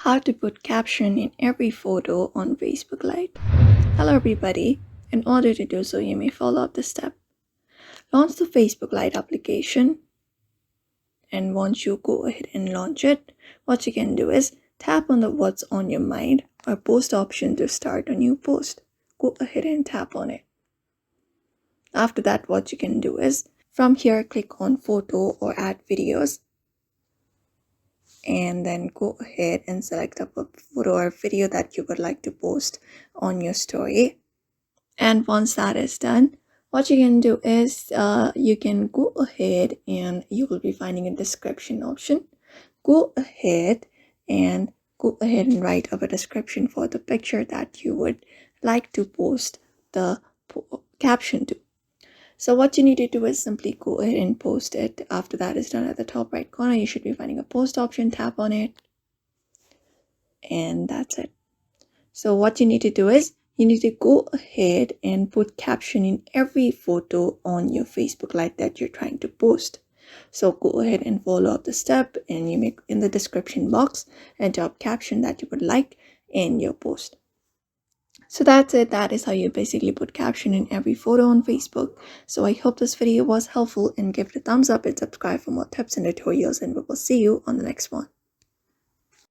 How to put caption in every photo on Facebook Lite. Hello everybody. In order to do so, you may follow up the step. Launch the Facebook Lite application, and once you go ahead and launch it, what you can do is tap on the what's on your mind or post option to start a new post. Go ahead and tap on it. After that, what you can do is from here click on photo or add videos, and then go ahead and select a photo or video that you would like to post on your story. And once that is done, what you can do is you can go ahead and you will be finding a description option. Go ahead and write up a description for the picture that you would like to post the caption to. So what you need to do is simply go ahead and post it. After that is done, at the top right corner, you should be finding a post option. Tap on it. And that's it. So what you need to do is you need to go ahead and put caption in every photo on your Facebook Lite that you're trying to post. So go ahead and follow up the step, and you make in the description box enter up caption that you would like in your post. So that's it. That is how you basically put caption in every photo on Facebook. So I hope this video was helpful, and give it a thumbs up and subscribe for more tips and tutorials, and we will see you on the next one.